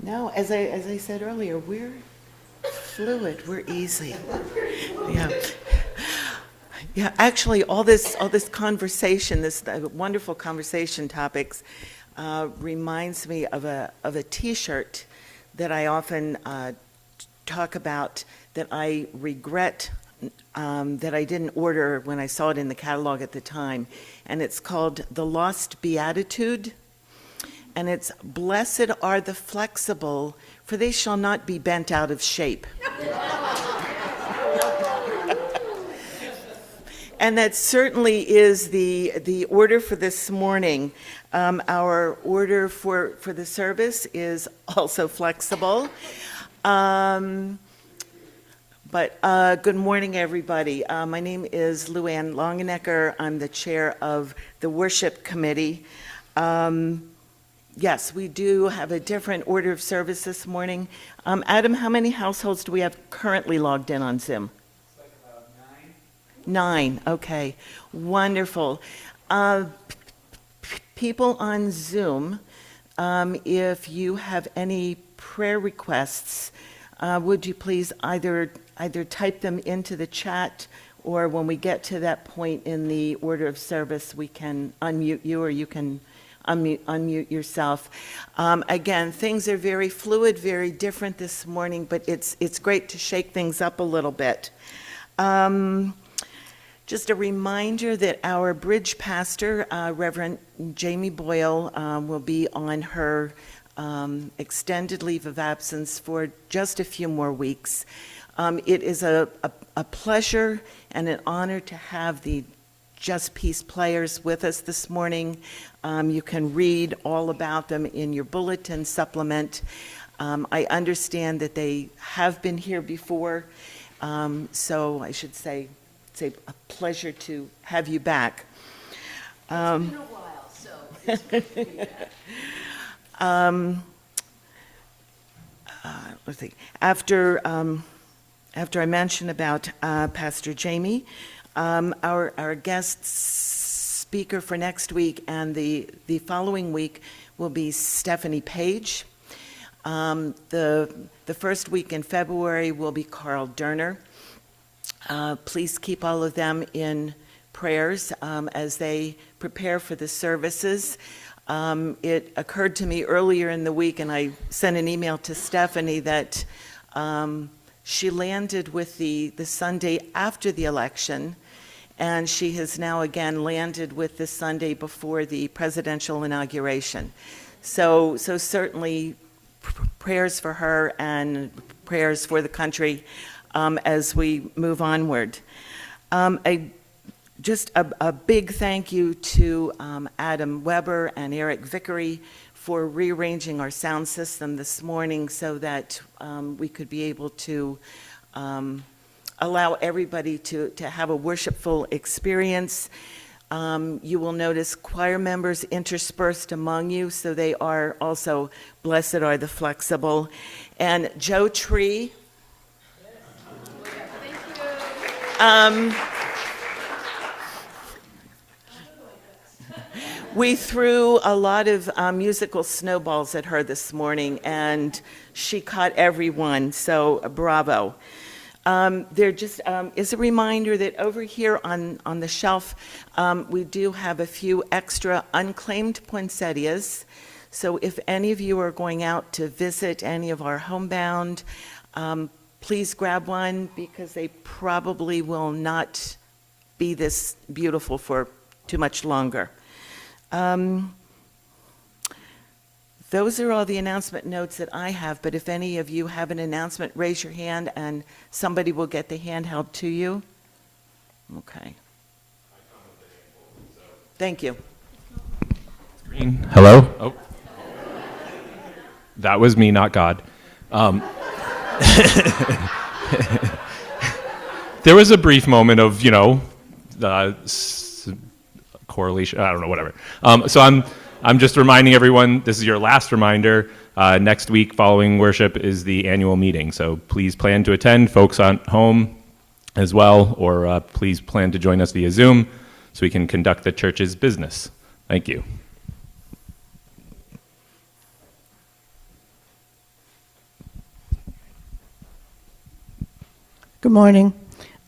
No, as I said earlier, we're fluid, we're easy. Yeah. Yeah, actually, all this conversation, this wonderful conversation topics, reminds me of a T-shirt that I often talk about that I regret that I didn't order when I saw it in the catalog at the time, and it's called "The Lost Beatitude," and it's "Blessed are the flexible, for they shall not be bent out of shape." And that certainly is the order for this morning. Our order for the service is also flexible. But good morning, everybody. My name is Luann Longenecker. I'm the chair of the worship committee. Yes, we do have a different order of service this morning. Adam, how many households do we have currently logged in on Zoom? Nine, okay, wonderful. People on Zoom, if you have any prayer requests, would you please either type them into the chat, or when we get to that point in the order of service, we can unmute you, or you can unmute yourself. Again, things are very fluid, very different this morning, but it's great to shake things up a little bit. Just a reminder that our bridge pastor, Reverend Jamie Boyle, will be on her extended leave of absence for just a few more weeks. It is a pleasure and an honor to have the Just Peace players with us this morning. You can read all about them in your bulletin supplement. I understand that they have been here before, so I should say it's a pleasure to have you back. It's been a while, so it's good to be back. Let's see. After I mentioned about Pastor Jamie, our guest speaker for next week and the following week will be Stephanie Page. The first week in February will be Carl Derner. Please keep all of them in prayers as they prepare for the services. It occurred to me earlier in the week, and I sent an email to Stephanie, that she landed with the Sunday after the election, and she has now again landed with the Sunday before the presidential inauguration. So certainly prayers for her and prayers for the country as we move onward. Just a big thank you to Adam Weber and Eric Vickery for rearranging our sound system this morning so that we could be able to allow everybody to have a worshipful experience. You will notice choir members interspersed among you, so they are also blessed are the flexible. And Joe Tree. We threw a lot of musical snowballs at her this morning, and she caught everyone, so bravo. There just is a reminder that over here on the shelf, we do have a few extra unclaimed poinsettias. So if any of you are going out to visit any of our homebound, please grab one, because they probably will not be this beautiful for too much longer. Those are all the announcement notes that I have, but if any of you have an announcement, raise your hand and somebody will get the hand held to you. Okay. Thank you. Hello? Oh. That was me, not God. There was a brief moment of, correlation, I don't know, whatever. So I'm just reminding everyone, this is your last reminder. Next week following worship is the annual meeting, so please plan to attend, folks at home as well, or please plan to join us via Zoom so we can conduct the church's business. Thank you. Good morning.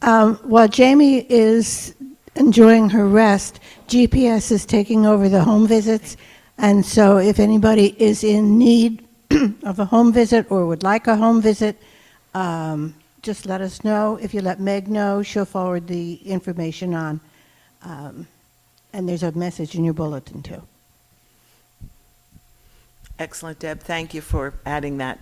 While Jamie is enjoying her rest, GPS is taking over the home visits, and so if anybody is in need of a home visit or would like a home visit, just let us know. If you let Meg know, she'll forward the information on. And there's a message in your bulletin, too. Excellent, Deb. Thank you for adding that.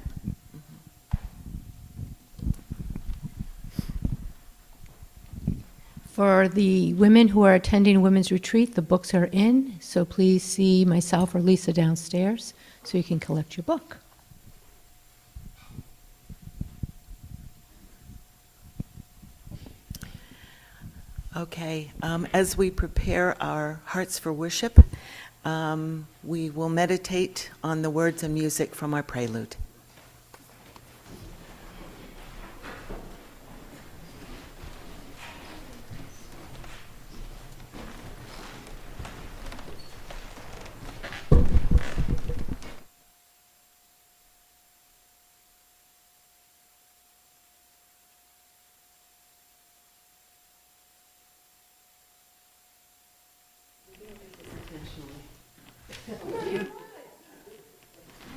For the women who are attending Women's Retreat, the books are in, so please see myself or Lisa downstairs so you can collect your book. Okay, as we prepare our hearts for worship, we will meditate on the words and music from our prelude.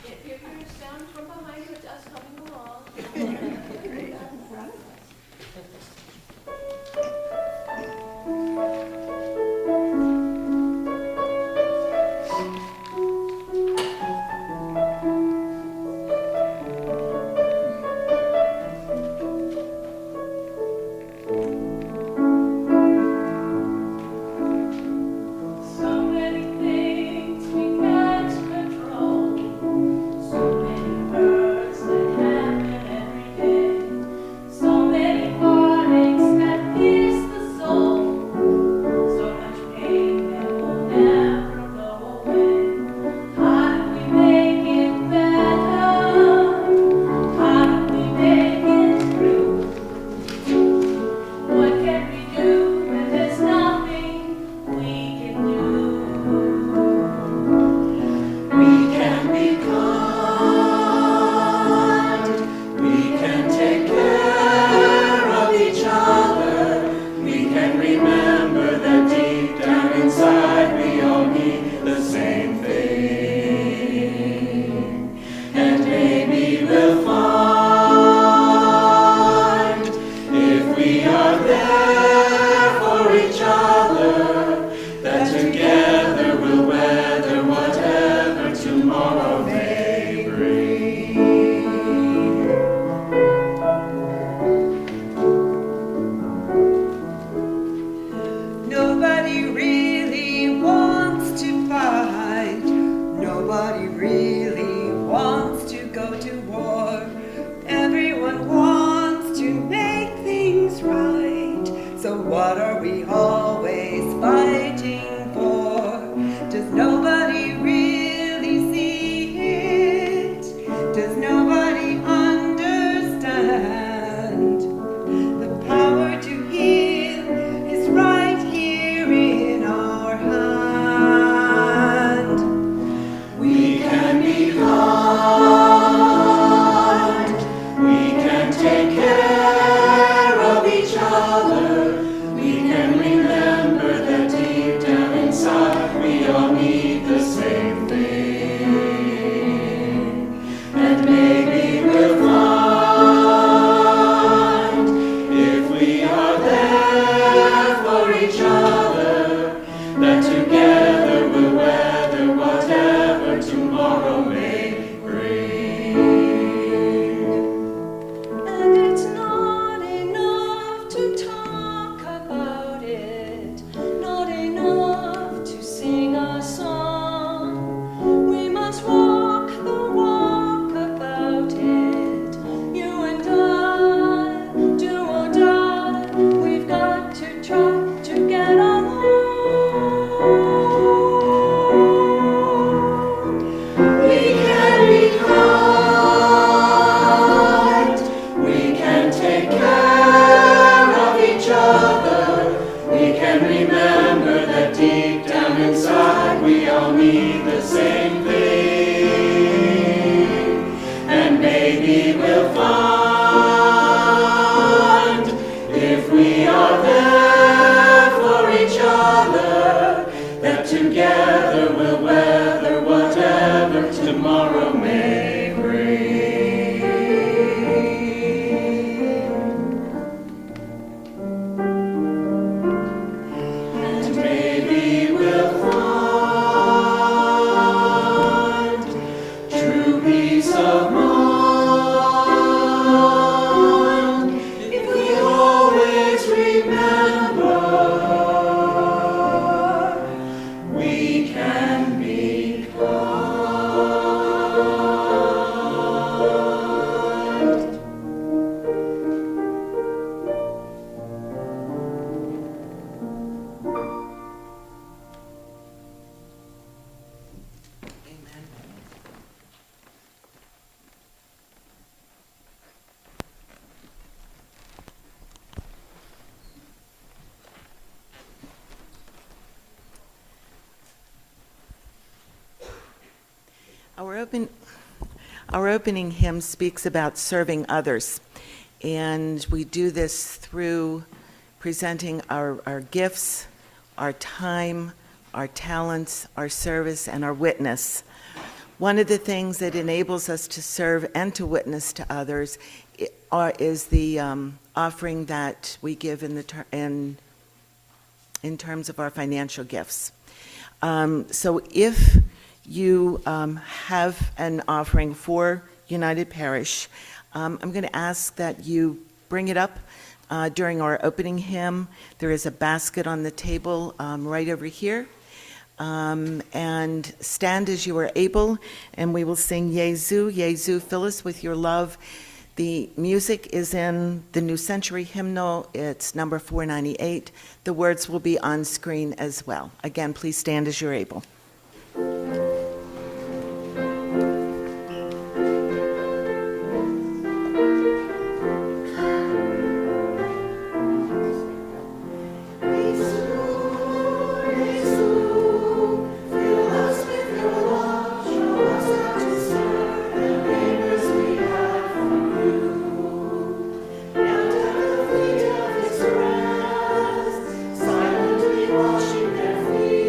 If you hear a sound from behind you, it's us coming along. So many things we can't control, so many birds that happen every day, so many heartaches that pierce the soul, so much pain that will never go away. How do we make it better? How do we make it through? What can we do when there's nothing we can do? We can be kind. We can take care of each other. We can remember that deep down inside we all need the same thing. And maybe we'll find if we are there for each other, that together we'll weather whatever tomorrow may bring. Nobody really wants to fight. Nobody really wants to go to war. Everyone wants to make things right. So what are we always fighting for? Does nobody really see it? Does nobody understand? The power to heal is right here in our hand. We can be kind. We can take care of each other. We can remember that deep down inside we all need the same thing. And maybe we'll find if we are there for each other, that together we'll weather whatever tomorrow may bring. And it's not enough to talk about it, not enough to sing a song. We must walk the walk about it. You and I, do or die, we've got to try to get along. We can be kind. We can take care of each other. We can remember that deep down inside we all need the same thing. And maybe we'll find Our opening hymn speaks about serving others, and we do this through presenting our gifts, our time, our talents, our service, and our witness. One of the things that enables us to serve and to witness to others is the offering that we give in terms of our financial gifts. So if you have an offering for United Parish, I'm going to ask that you bring it up during our opening hymn. There is a basket on the table right over here. And stand as you are able, and we will sing Jesu, Jesu, fill us with your love. The music is in the New Century Hymnal. It's number 498. The words will be on screen as well. Again, please stand as you're able. Washing their feet,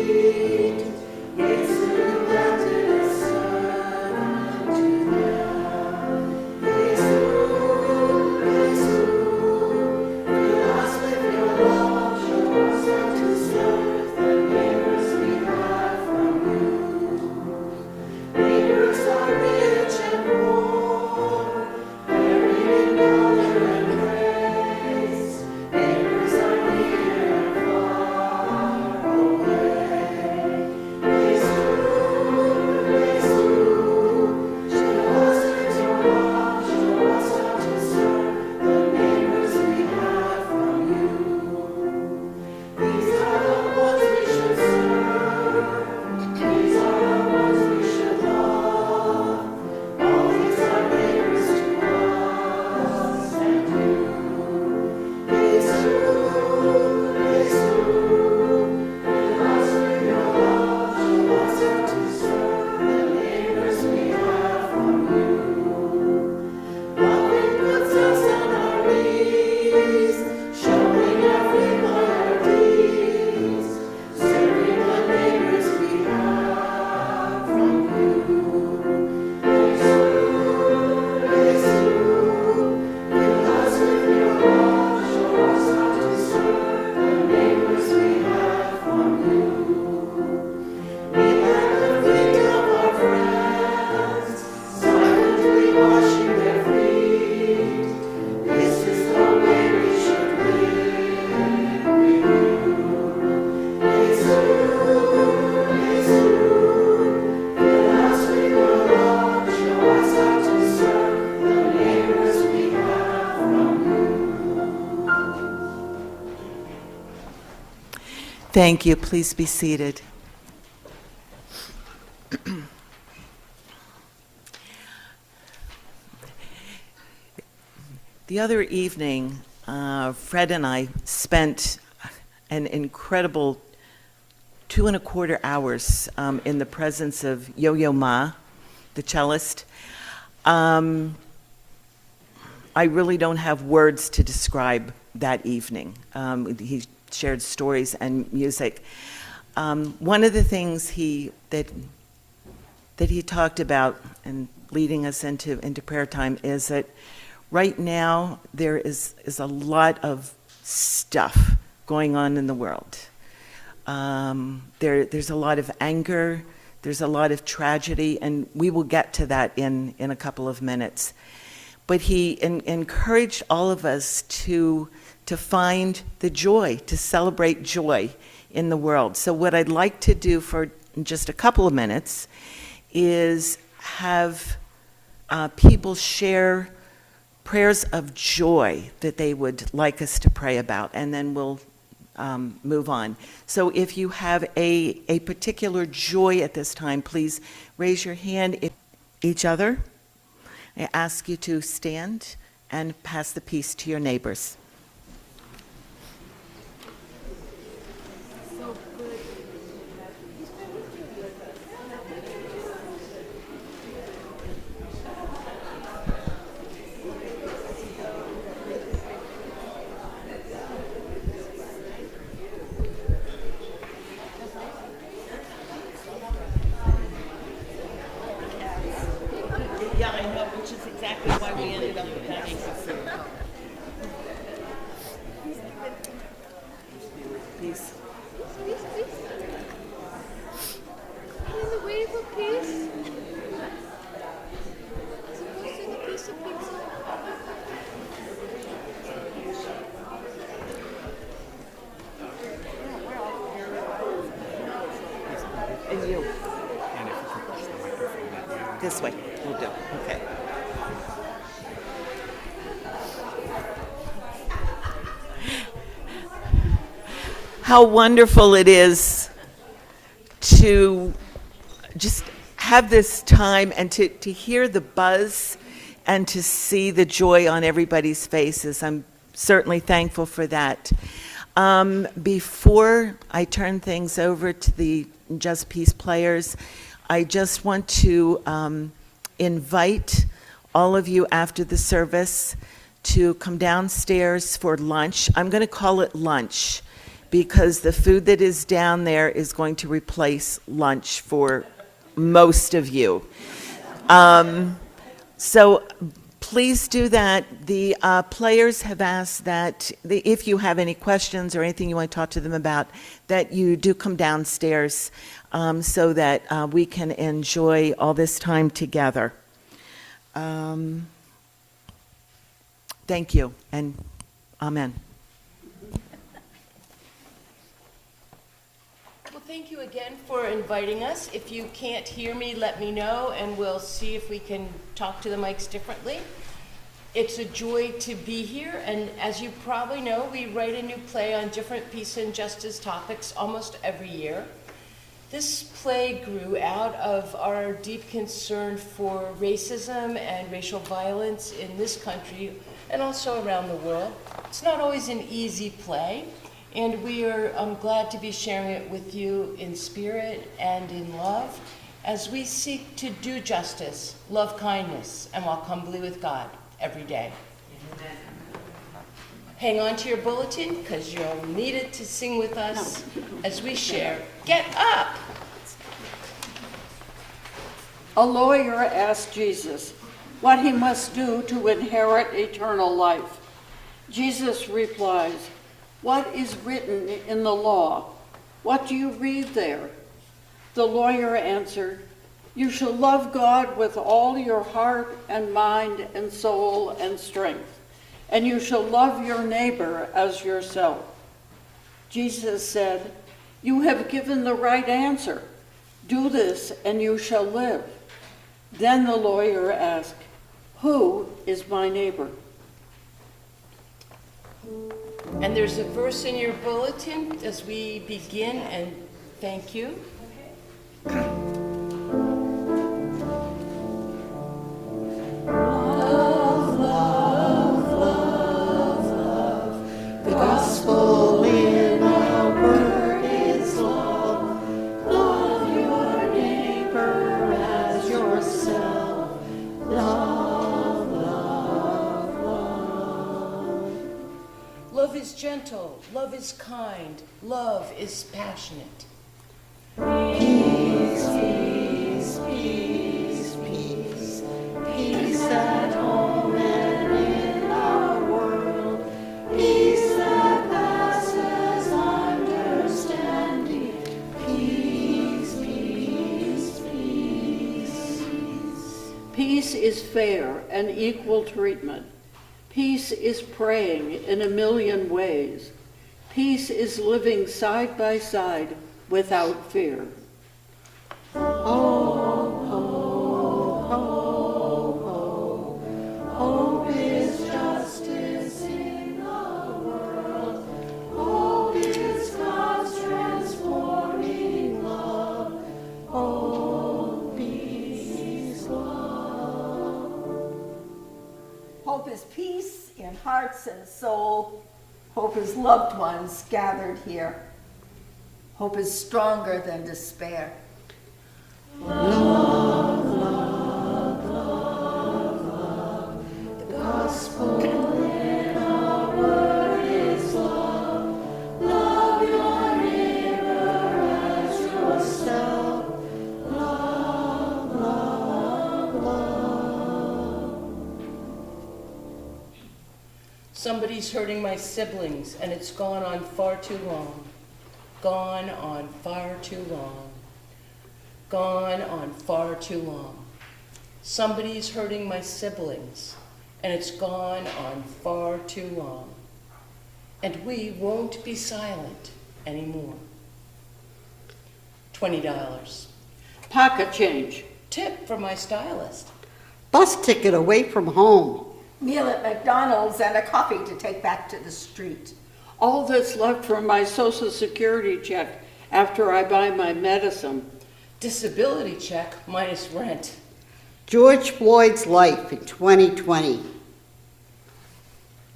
Thank you. Please be seated. The other evening, Fred and I spent an incredible 2.25 hours in the presence of Yo-Yo Ma, the cellist. I really don't have words to describe that evening. He shared stories and music. One of the things that he talked about, and leading us into prayer time, is that right now there is a lot of stuff going on in the world. There's a lot of anger, there's a lot of tragedy, and we will get to that in a couple of minutes. But he encouraged all of us to find the joy, to celebrate joy in the world. So what I'd like to do for just a couple of minutes is have people share prayers of joy that they would like us to pray about, and then we'll move on. So if you have a particular joy at this time, please raise your hand. Each other, I ask you to stand and pass the peace to your neighbors. Which is exactly why we ended up with that food. Peace. In the wave of peace. Supposed to the piece of pizza. And you. This way, we'll do. Okay. How wonderful it is to just have this time and to hear the buzz and to see the joy on everybody's faces. I'm certainly thankful for that. Before I turn things over to the Just Peace players, I just want to invite all of you after the service to come downstairs for lunch. I'm going to call it lunch because the food that is down there is going to replace lunch for most of you. So please do that. The players have asked that if you have any questions or anything you want to talk to them about, that you do come downstairs so that we can enjoy all this time together. Thank you, and amen. Well, thank you again for inviting us. If you can't hear me, let me know, and we'll see if we can talk to the mics differently. It's a joy to be here, and as you probably know, we write a new play on different peace and justice topics almost every year. This play grew out of our deep concern for racism and racial violence in this country and also around the world. It's not always an easy play, and we are glad to be sharing it with you in spirit and in love as we seek to do justice, love kindness, and walk humbly with God every day. Amen. Hang on to your bulletin because you'll need it to sing with us as we share. Get up! A lawyer asked Jesus what he must do to inherit eternal life. Jesus replies, "What is written in the law? What do you read there?" The lawyer answered, "You shall love God with all your heart and mind and soul and strength, and you shall love your neighbor as yourself." Jesus said, "You have given the right answer. Do this and you shall live." Then the lawyer asked, "Who is my neighbor?" And there's a verse in your bulletin as we begin, and thank you. Love, love, love, love. The gospel in our word is love. Love your neighbor as yourself. Love, love, love. Love is gentle, love is kind, love is passionate. Peace, peace, peace, peace. Peace at home and in our world. Peace that passes understanding. Peace, peace, peace. Peace is fair and equal treatment. Peace is praying in a million ways. Peace is living side by side without fear. Hope, hope, hope, hope. Hope is justice in the world. Hope is God's transforming love. Hope, peace, love. Hope is peace in hearts and soul. Hope is loved ones gathered here. Hope is stronger than despair. Love, love, love, love. The gospel in our word is love. Love your neighbor as yourself. Love, love, love. Somebody's hurting my siblings, and it's gone on far too long. Gone on far too long. Gone on far too long. Somebody's hurting my siblings, and it's gone on far too long. And we won't be silent anymore. $20. Pocket change. Tip from my stylist. Bus ticket away from home. Meal at McDonald's and a coffee to take back to the street. All that's left from my Social Security check after I buy my medicine. Disability check minus rent. George Floyd's life in 2020.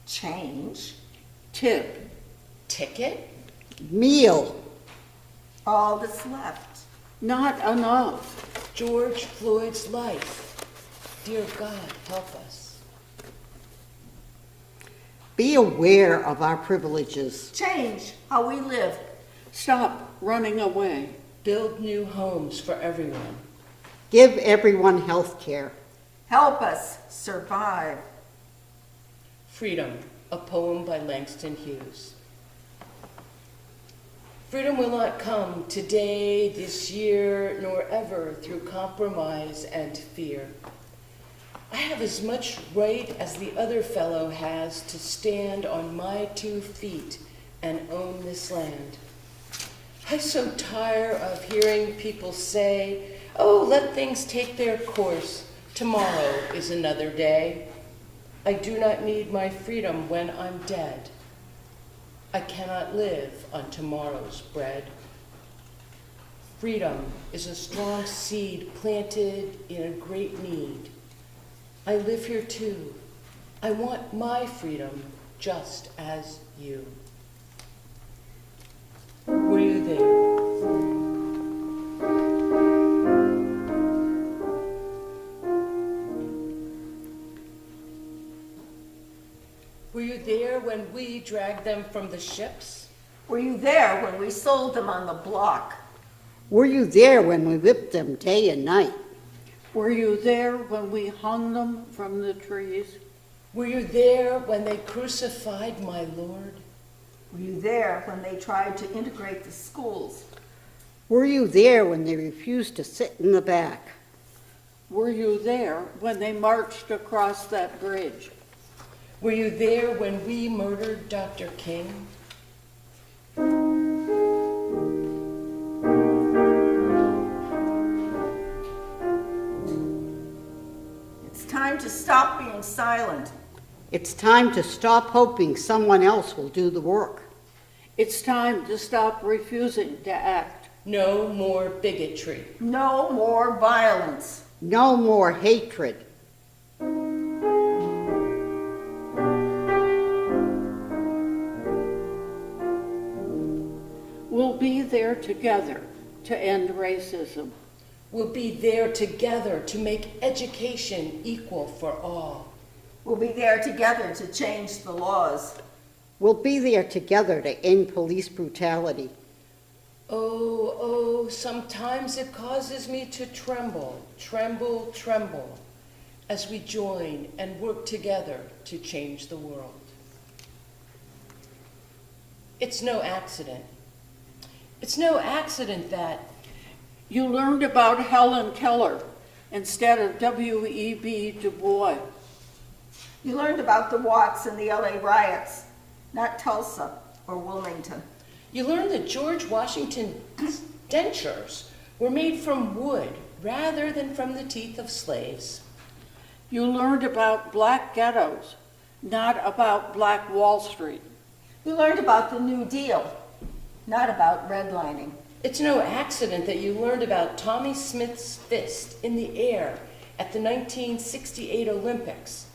Change. Tip. Ticket. Meal. All that's left. Not enough. George Floyd's life. Dear God, help us. Be aware of our privileges. Change how we live. Stop running away. Build new homes for everyone. Give everyone health care. Help us survive. Freedom, a poem by Langston Hughes. Freedom will not come today, this year, nor ever through compromise and fear. I have as much right as the other fellow has to stand on my 2 feet and own this land. I so tire of hearing people say, oh, let things take their course. Tomorrow is another day. I do not need my freedom when I'm dead. I cannot live on tomorrow's bread. Freedom is a strong seed planted in a great need. I live here too. I want my freedom just as you. Were you there? Were you there when we dragged them from the ships? Were you there when we sold them on the block? Were you there when we whipped them day and night? Were you there when we hung them from the trees? Were you there when they crucified my Lord? Were you there when they tried to integrate the schools? Were you there when they refused to sit in the back? Were you there when they marched across that bridge? Were you there when we murdered Dr. King? It's time to stop being silent. It's time to stop hoping someone else will do the work. It's time to stop refusing to act. No more bigotry. No more violence. No more hatred. We'll be there together to end racism. We'll be there together to make education equal for all. We'll be there together to change the laws. We'll be there together to end police brutality. Oh, sometimes it causes me to tremble, tremble, tremble, as we join and work together to change the world. It's no accident. It's no accident that You learned about Helen Keller instead of W.E.B. Du Bois. You learned about the Watts and the LA riots, not Tulsa or Wilmington. you learn that George Washington's dentures were made from wood rather than from the teeth of slaves. You learned about black ghettos, not about Black Wall Street. You learned about the New Deal, not about redlining. It's no accident that you learned about Tommy Smith's fist in the air at the 1968 Olympics,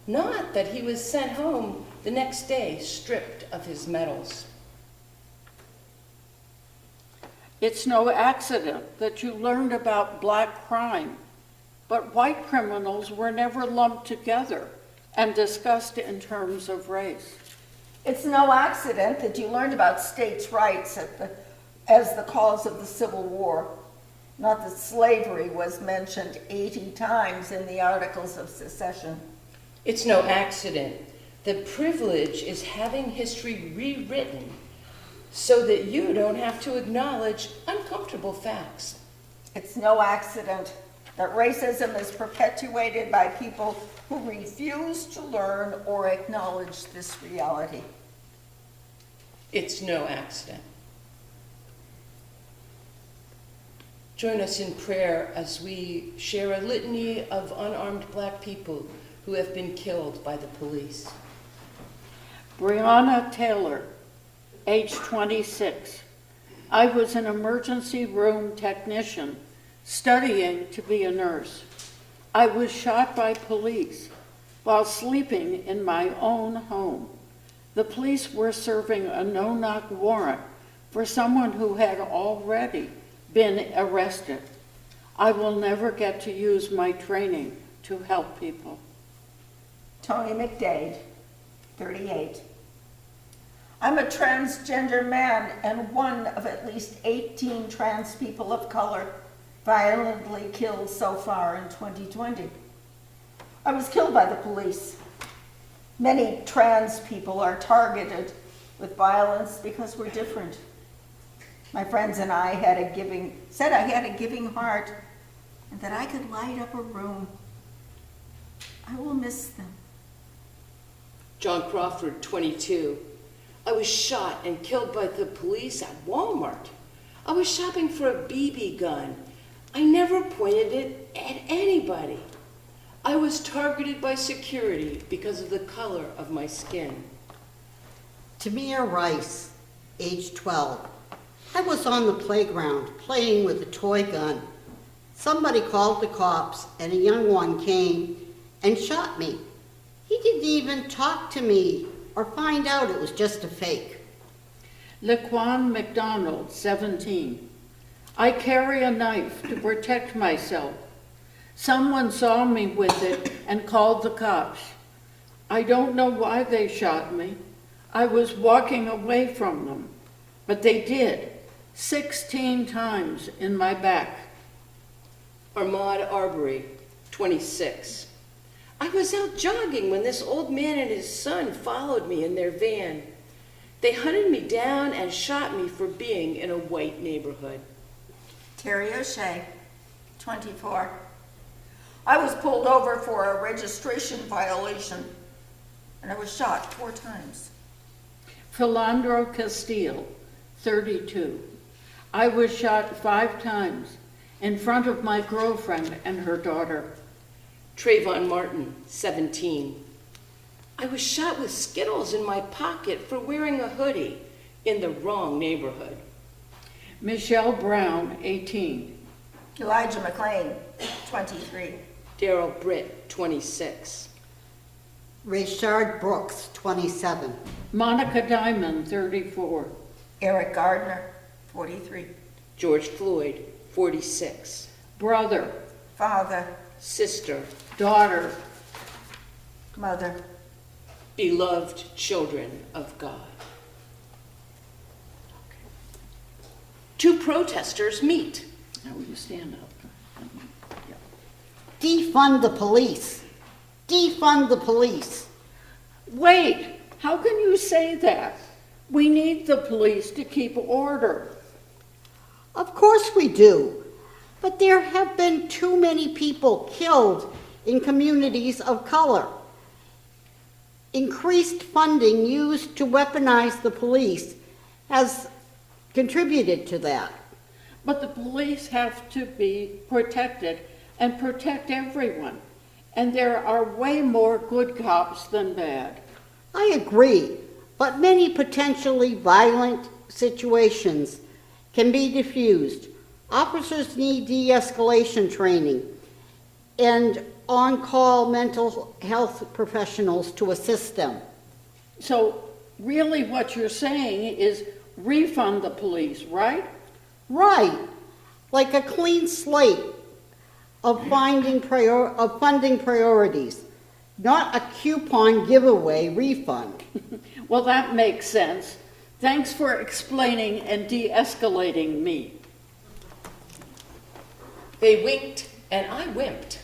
not that he was sent home the next day stripped of his medals. It's no accident that you learned about black crime, but white criminals were never lumped together and discussed in terms of race. It's no accident that you learned about states' rights as the cause of the Civil War, not that slavery was mentioned 80 times in the Articles of Secession. It's no accident The privilege is having history rewritten so that you don't have to acknowledge uncomfortable facts. It's no accident that racism is perpetuated by people who refuse to learn or acknowledge this reality. It's no accident. Join us in prayer as we share a litany of unarmed Black people who have been killed by the police. Breonna Taylor, age 26. I was an emergency room technician studying to be a nurse. I was shot by police while sleeping in my own home. The police were serving a no-knock warrant for someone who had already been arrested. I will never get to use my training to help people. Tony McDade, 38. I'm a transgender man and one of at least 18 trans people of color violently killed so far in 2020. I was killed by the police. Many trans people are targeted with violence because we're different. My friends and I said I had a giving heart and that I could light up a room. I will miss them. John Crawford, 22. I was shot and killed by the police at Walmart. I was shopping for a BB gun. I never pointed it at anybody. I was targeted by security because of the color of my skin. Tamir Rice, age 12. I was on the playground playing with a toy gun. Somebody called the cops and a young one came and shot me. He didn't even talk to me or find out it was just a fake. Laquan McDonald, 17. I carry a knife to protect myself. Someone saw me with it and called the cops. I don't know why they shot me. I was walking away from them, but they did, 16 times in my back. Ahmaud Arbery, 26. I was out jogging when this old man and his son followed me in their van. They hunted me down and shot me for being in a white neighborhood. Terry O'Shea, 24. I was pulled over for a registration violation and I was shot 4 times. Philandro Castile, 32. I was shot 5 times in front of my girlfriend and her daughter. Trayvon Martin, 17. I was shot with Skittles in my pocket for wearing a hoodie in the wrong neighborhood. Michelle Brown, 18. Elijah McClain, 23. Daryl Britt, 26. Rayshard Brooks, 27. Monica Diamond, 34. Eric Gardner, 43. George Floyd, 46. Brother, Father, Sister, daughter, mother, beloved children of God. 2 protesters meet. now will you stand up? Yeah. Defund the police. Defund the police. Wait, how can you say that? We need the police to keep order. Of course we do. But there have been too many people killed in communities of color. Increased funding used to weaponize the police has contributed to that. But the police have to be protected and protect everyone. And there are way more good cops than bad. I agree, but many potentially violent situations can be diffused. Officers need de-escalation training and on-call mental health professionals to assist them. So really what you're saying is refund the police, right? Right, like a clean slate of funding priorities, not a coupon giveaway refund. Well, that makes sense. Thanks for explaining and de-escalating me. They winked and I wimped.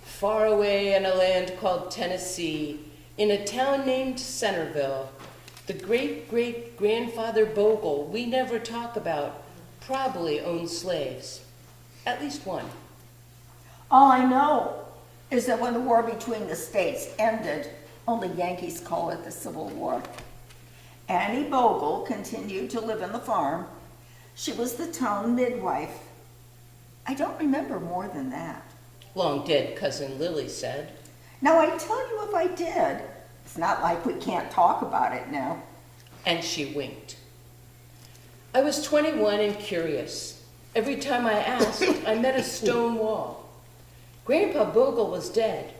Far away in a land called Tennessee, in a town named Centerville, the great-great-grandfather Bogle we never talk about probably owned slaves. At least one. All I know is that when the war between the states ended, only Yankees call it the Civil War, Annie Bogle continued to live on the farm. She was the town midwife. I don't remember more than that. Long dead Cousin Lily said. Now, I tell you if I did. It's not like we can't talk about it now. And she winked. I was 21 and curious. Every time I asked, I met a stone wall. Grandpa Bogle was dead.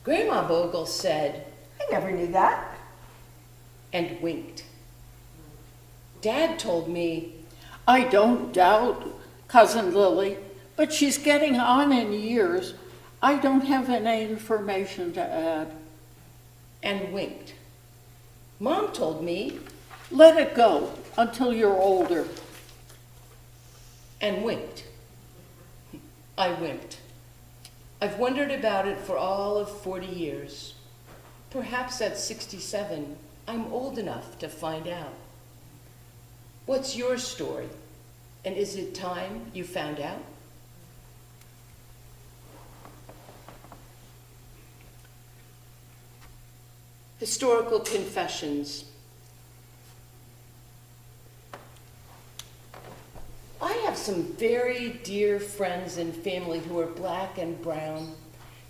Grandma Bogle said, I never knew that. And winked. Dad told me, I don't doubt Cousin Lily, but she's getting on in years. I don't have any information to add. and winked. Mom told me, Let it go until you're older. and winked. I winked. I've wondered about it for all of 40 years. Perhaps at 67, I'm old enough to find out. What's your story? And is it time you found out? Historical confessions. I have some very dear friends and family who are black and brown,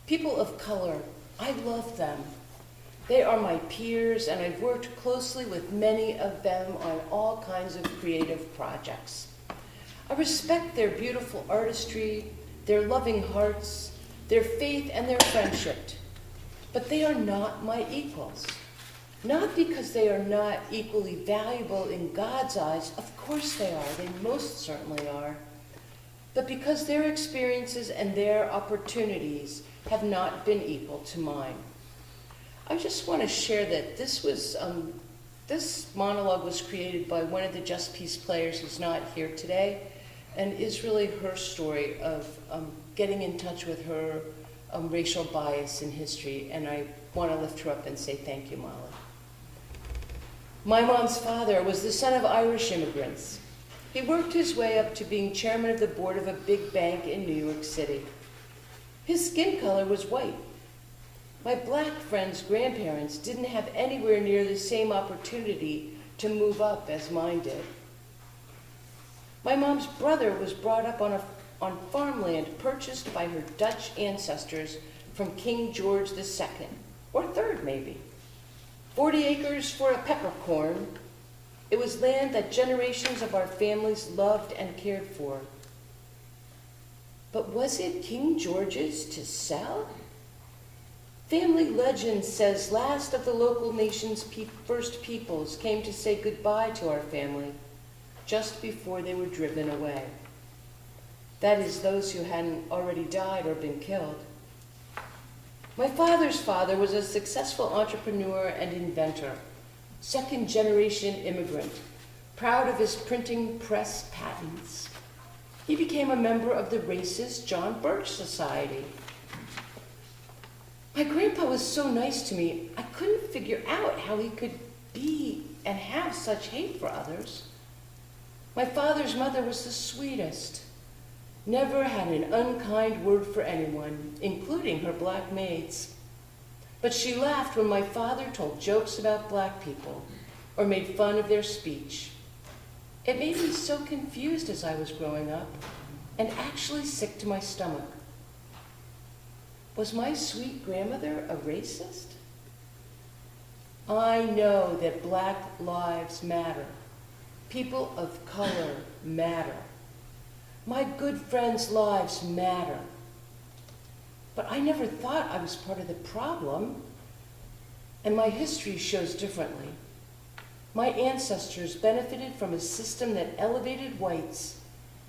people of color. I love them. They are my peers, and I've worked closely with many of them on all kinds of creative projects. I respect their beautiful artistry, their loving hearts, their faith, and their friendship. But they are not my equals. Not because they are not equally valuable in God's eyes, of course they are, they most certainly are, but because their experiences and their opportunities have not been equal to mine. I just want to share that this monologue was created by one of the Just Peace players who's not here today, and is really her story of getting in touch with her racial bias in history, and I want to lift her up and say thank you, Molly. My mom's father was the son of Irish immigrants. He worked his way up to being chairman of the board of a big bank in New York City. His skin color was white. My black friend's grandparents didn't have anywhere near the same opportunity to move up as mine did. My mom's brother was brought up on farmland purchased by her Dutch ancestors from King George II, or III maybe. 40 acres for a peppercorn. It was land that generations of our families loved and cared for. But was it King George's to sell? Family legend says last of the local nation's first peoples came to say goodbye to our family just before they were driven away. That is, those who hadn't already died or been killed. My father's father was a successful entrepreneur and inventor, second-generation immigrant, proud of his printing press patents. He became a member of the racist John Birch Society. My grandpa was so nice to me, I couldn't figure out how he could be and have such hate for others. My father's mother was the sweetest. Never had an unkind word for anyone, including her black maids. But she laughed when my father told jokes about black people or made fun of their speech. It made me so confused as I was growing up and actually sick to my stomach. Was my sweet grandmother a racist? I know that black lives matter. People of color matter. My good friends' lives matter. But I never thought I was part of the problem, and my history shows differently. My ancestors benefited from a system that elevated whites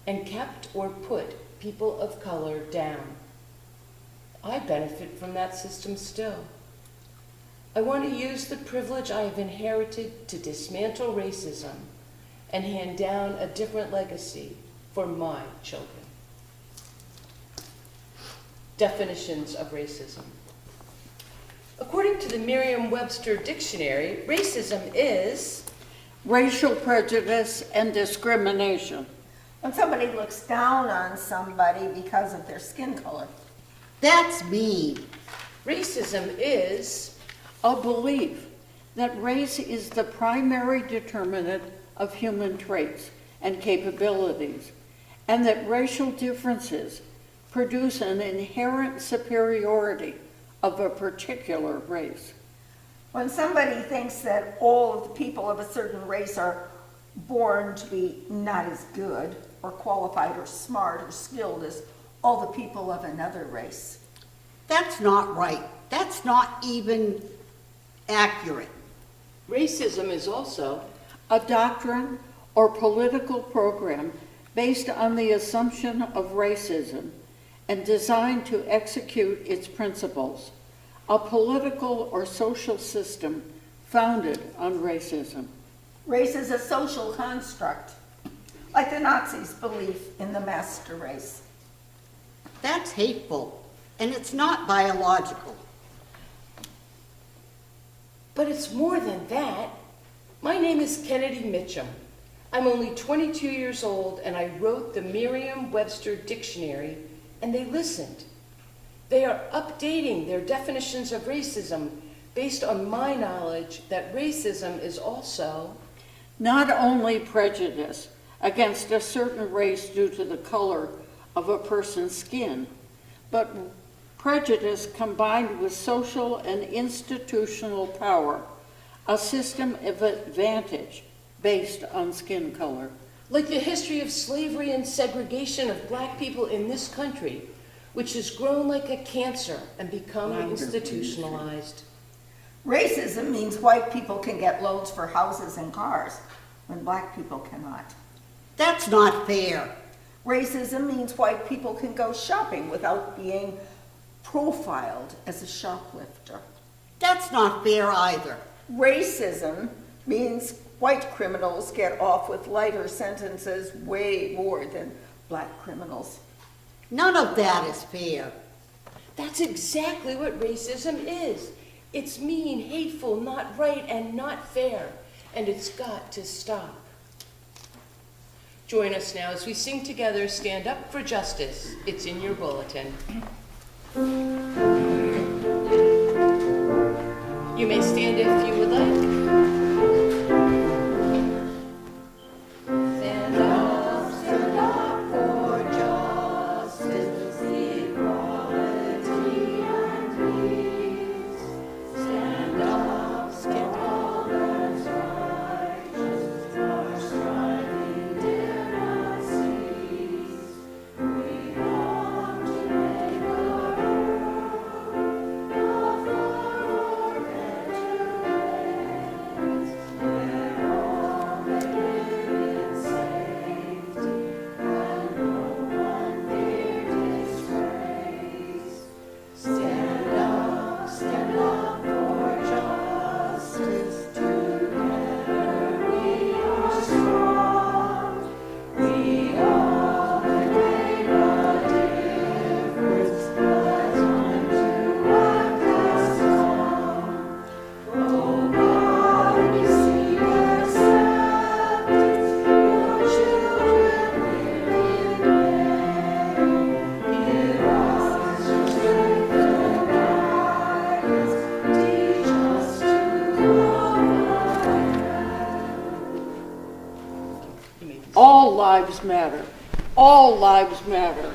and kept or put people of color down. I benefit from that system still. I want to use the privilege I have inherited to dismantle racism and hand down a different legacy for my children. Definitions of racism. According According to the Merriam-Webster dictionary, racism is racial prejudice and discrimination. When somebody looks down on somebody because of their skin color. That's mean. racism is A belief that race is the primary determinant of human traits and capabilities, and that racial differences produce an inherent superiority of a particular race. When somebody thinks that all of the people of a certain race are born to be not as good or qualified or smart or skilled as all the people of another race. That's not right. That's not even accurate. racism is also A doctrine or political program based on the assumption of racism and designed to execute its principles. A political or social system founded on racism. Race is a social construct, like the Nazis' belief in the master race. That's hateful, and it's not biological. But it's more than that. My name is Kennedy Mitchum. I'm only 22 years old, and I wrote the Merriam-Webster dictionary, and they listened. They are updating their definitions of racism based on my knowledge that racism is also Not only prejudice against a certain race due to the color of a person's skin, but prejudice combined with social and institutional power, a system of advantage based on skin color. like the history of slavery and segregation of black people in this country, which has grown like a cancer and become institutionalized. Racism means white people can get loans for houses and cars when black people cannot. That's not fair. Racism means white people can go shopping without being profiled as a shoplifter. That's not fair either. Racism means white criminals get off with lighter sentences way more than black criminals. None of that is fair. That's exactly what racism is. It's mean, hateful, not right, and not fair. And it's got to stop. Join us now as we sing together, Stand Up for Justice. It's in your bulletin. You may stand if you would like. Stand up for justice, equality, and peace. Stand up for all that's righteous, our striving dare not cease. We want to make our world a far better place, where all may live in safety, and no one fear disgrace. Stand up for justice. Together we are strong. We all can make a difference, but unto our past song. Oh God, we seek acceptance. Your children live in vain. Give us strength and guidance. Teach us to love again. All lives matter. All lives matter.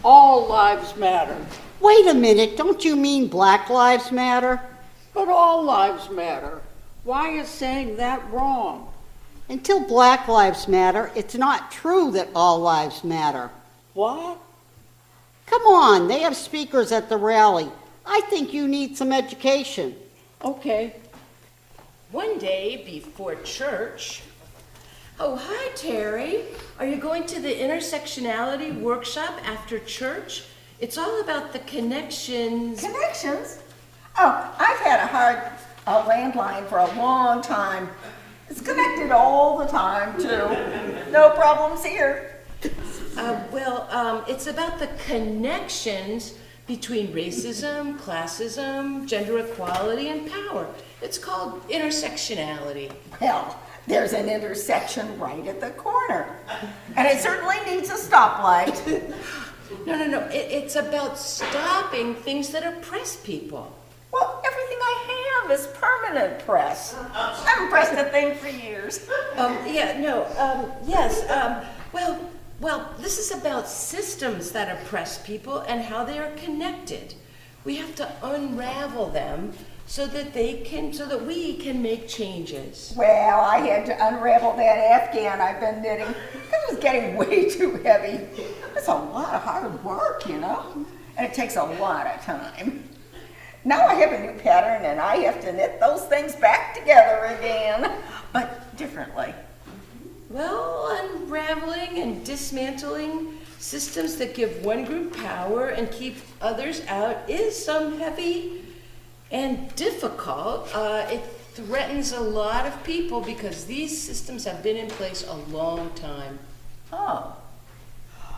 All lives matter. Wait a minute, don't you mean Black Lives Matter? But all lives matter. Why is saying that wrong? Until Black Lives Matter, it's not true that all lives matter. What? Come on, they have speakers at the rally. I think you need some education. Okay. One day before church. Oh, hi, Terry. Are you going to the intersectionality workshop after church? It's all about the connections. Connections? Oh, I've had a hard landline for a long time. It's connected all the time, too. No problems here. It's about the connections between racism, classism, gender equality, and power. It's called intersectionality. Well, there's an intersection right at the corner. And it certainly needs a stoplight. No. It's about stopping things that oppress people. Well, everything I have is permanent press. I haven't pressed a thing for years. Well, this is about systems that oppress people and how they are connected. We have to unravel them so that we can make changes. Well, I had to unravel that Afghan I've been knitting. It was getting way too heavy. It's a lot of hard work, you know, and it takes a lot of time. Now I have a new pattern and I have to knit those things back together again, but differently. Well, unraveling and dismantling systems that give one group power and keep others out is some heavy and difficult. It threatens a lot of people because these systems have been in place a long time. Oh.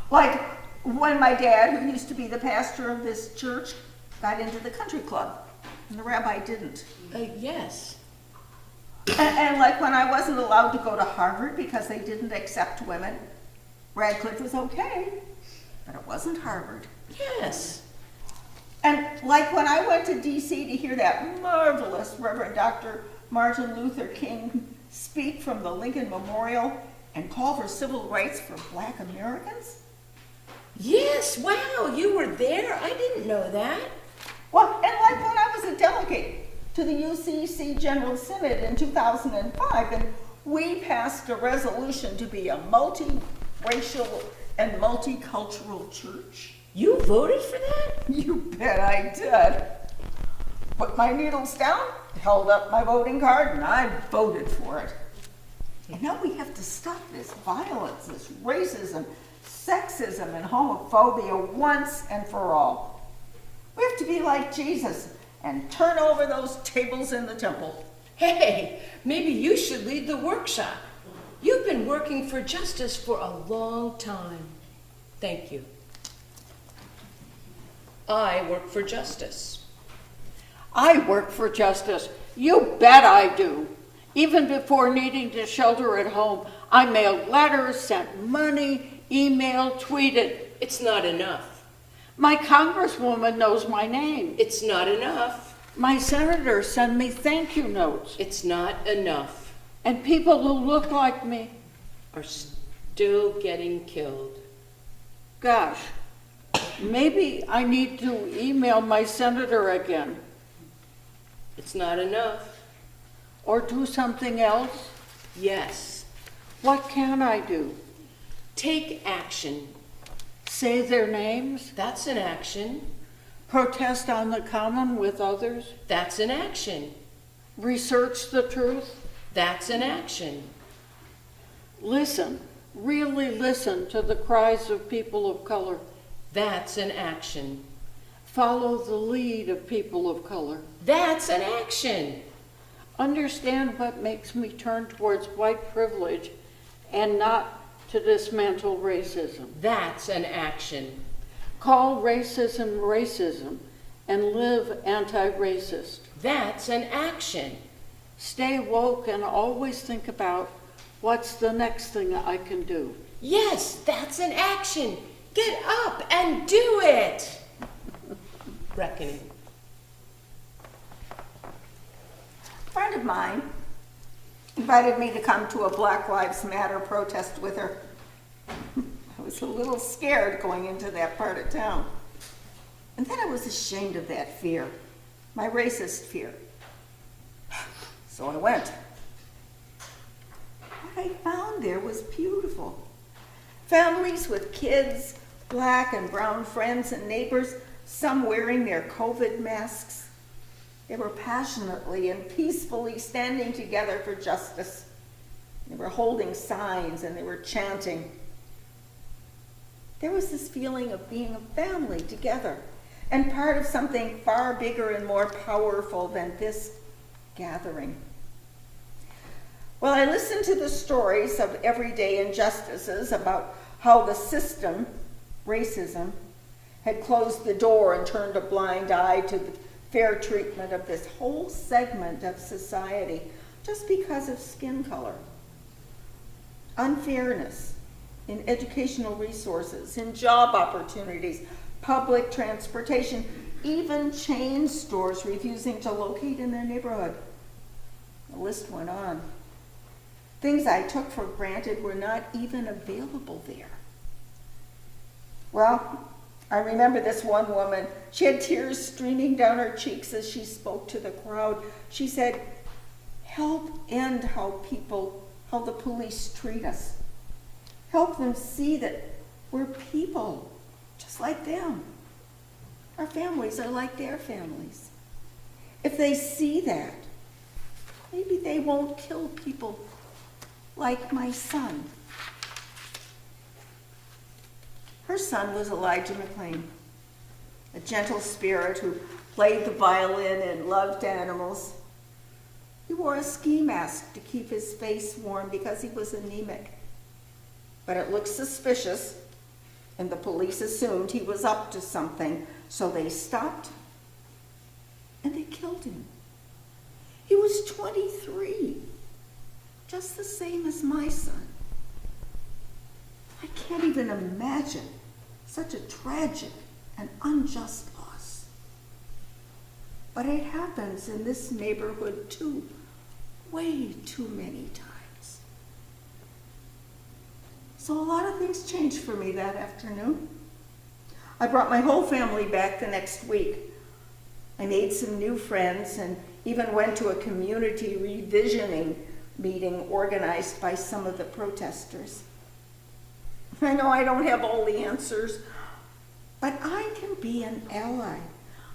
Like when my dad, who used to be the pastor of this church, got into the country club, and the rabbi didn't. Yes. And like when I wasn't allowed to go to Harvard because they didn't accept women, Radcliffe was okay, but it wasn't Harvard. Yes. And like when I went to D.C. to hear that marvelous Reverend Dr. Martin Luther King speak from the Lincoln Memorial and call for civil rights for Black Americans. Yes, wow, you were there? I didn't know that. Well, and like when I was a delegate to the UCC General Synod in 2005, and we passed a resolution to be a multiracial and multicultural church. You voted for that? You bet I did. Put my needles down, held up my voting card, and I voted for it. And now we have to stop this violence, this racism, sexism, and homophobia once and for all. We have to be like Jesus and turn over those tables in the temple. Hey, maybe you should lead the workshop. You've been working for justice for a long time. Thank you. I work for justice. I work for justice. You bet I do. Even before needing to shelter at home, I mailed letters, sent money, emailed, tweeted. It's not enough. My congresswoman knows my name. It's not enough. My senators send me thank you notes. It's not enough. And people who look like me are still getting killed. Gosh, maybe I need to email my senator again. It's not enough. Or do something else? Yes. What can I do? Take action. Say their names? That's an action. Protest on the common with others? That's an action. Research the truth? That's an action. Listen, really listen to the cries of people of color. That's an action. Follow the lead of people of color. That's an action. Understand what makes me turn towards white privilege and not to dismantle racism. That's an action. Call racism racism and live anti-racist. That's an action. Stay woke and always think about what's the next thing I can do. Yes, that's an action. Get up and do it. Reckoning. A friend of mine invited me to come to a Black Lives Matter protest with her. I was a little scared going into that part of town. And then I was ashamed of that fear, my racist fear. So I went. What I found there was beautiful. Families with kids, Black and brown friends and neighbors, some wearing their COVID masks. They were passionately and peacefully standing together for justice. They were holding signs and they were chanting. There was this feeling of being a family together and part of something far bigger and more powerful than this gathering. Well, I listened to the stories of everyday injustices about how the system, racism, had closed the door and turned a blind eye to the fair treatment of this whole segment of society just because of skin color. Unfairness in educational resources, in job opportunities, public transportation, even chain stores refusing to locate in their neighborhood. The list went on. Things I took for granted were not even available there. Well, I remember this one woman. She had tears streaming down her cheeks as she spoke to the crowd. She said, "Help end how the police treat us. Help them see that we're people, just like them. Our families are like their families. If they see that, maybe they won't kill people like my son." Her son was Elijah McLean, a gentle spirit who played the violin and loved animals. He wore a ski mask to keep his face warm because he was anemic. But it looked suspicious, and the police assumed he was up to something, so they stopped and they killed him. He was 23, just the same as my son. I can't even imagine such a tragic and unjust loss. But it happens in this neighborhood too, way too many times. So a lot of things changed for me that afternoon. I brought my whole family back the next week. I made some new friends and even went to a community revisioning meeting organized by some of the protesters. I know I don't have all the answers, but I can be an ally.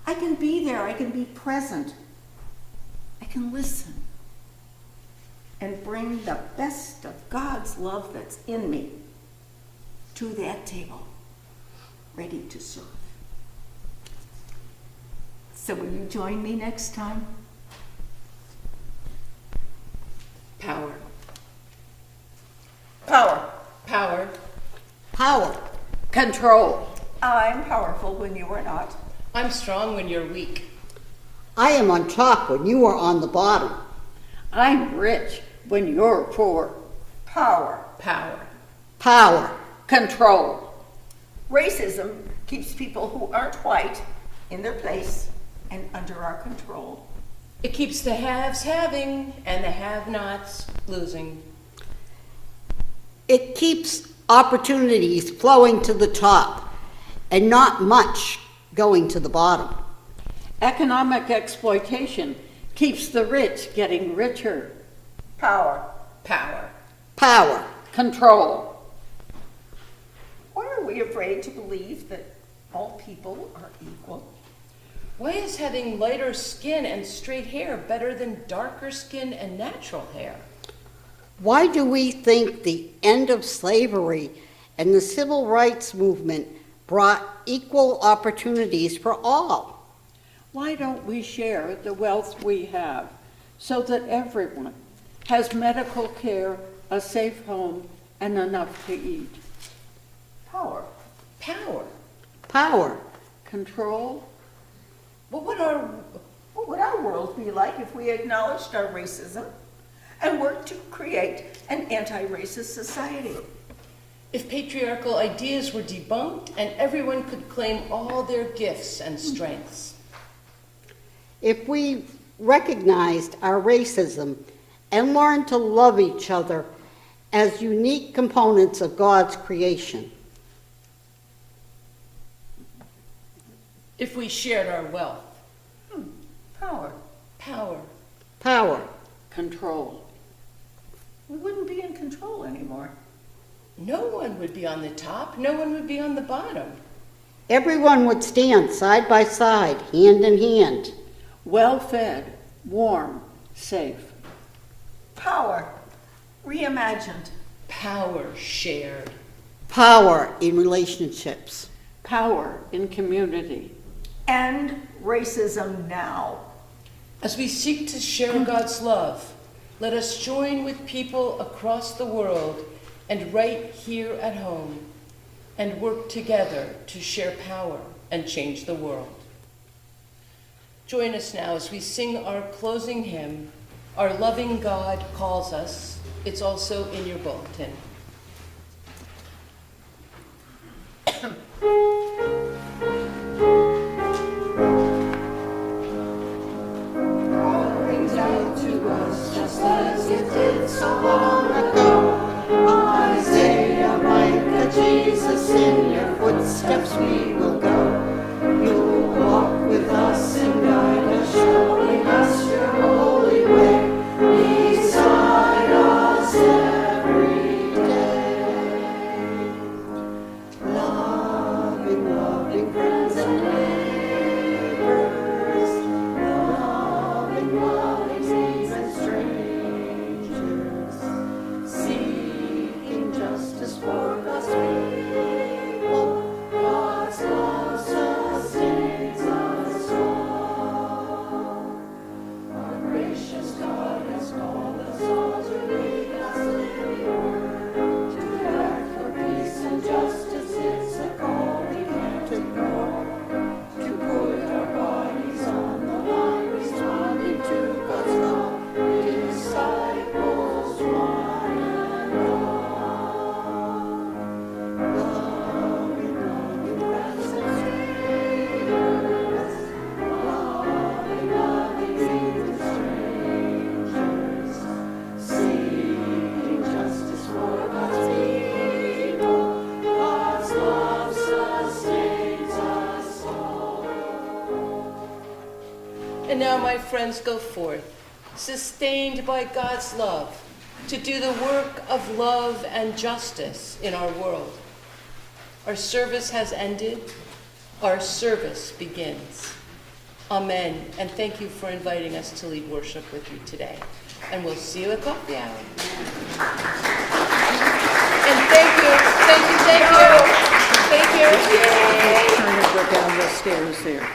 I can be there, I can be present. I can listen and bring the best of God's love that's in me to that table, ready to serve. So will you join me next time? Power. Power. Power. Power. Control. I'm powerful when you are not. I'm strong when you're weak. I am on top when you are on the bottom. I'm rich when you're poor. Power. Power. Power. Control. Racism keeps people who aren't white in their place and under our control. It keeps the haves having and the have-nots losing. It keeps opportunities flowing to the top and not much going to the bottom. Economic exploitation keeps the rich getting richer. Power. Power. Power. Control. Why are we afraid to believe that all people are equal? Why is having lighter skin and straight hair better than darker skin and natural hair? Why do we think the end of slavery and the civil rights movement brought equal opportunities for all? Why don't we share the wealth we have so that everyone has medical care, a safe home, and enough to eat? Power. Power. Power. Control. What would our world be like if we acknowledged our racism and worked to create an anti-racist society? If patriarchal ideas were debunked and everyone could claim all their gifts and strengths? If we recognized our racism and learned to love each other as unique components of God's creation? If we shared our wealth? Power. Power. Power. Control. We wouldn't be in control anymore. No one would be on the top. No one would be on the bottom. Everyone would stand side by side, hand in hand. Well-fed, warm, safe. Power. Reimagined. Power shared. Power in relationships. Power in community. End racism now. As we seek to share God's love, let us join with people across the world and right here at home and work together to share power and change the world. Join us now as we sing our closing hymn, Our Loving God Calls Us. It's also in your bulletin. Calling down to us just as it did so long ago. Isaiah, Micah, Jesus, in your footsteps we will go. You'll walk with us and guide us, showing us your holy way. Beside us every day. Loving, loving friends and neighbors. Loving, loving saints and strangers. Seeking justice for God's people. God's love sustains us all. Our gracious God has called us all to read God's living word. To act for peace and justice, it's a call we can't ignore. To put our bodies on the line, responding to God's call. Disciples one and all. Loving, loving friends and strangers. Loving, loving saints and strangers. Seeking justice for God's people. God's love sustains us all. And now, my friends, go forth, sustained by God's love, to do the work of love and justice in our world. Our service has ended. Our service begins. Amen. And thank you for inviting us to lead worship with you today. And we'll see you at coffee hour. And thank you. Thank you. Thank you. Thank you. Trying to go down the stairs there.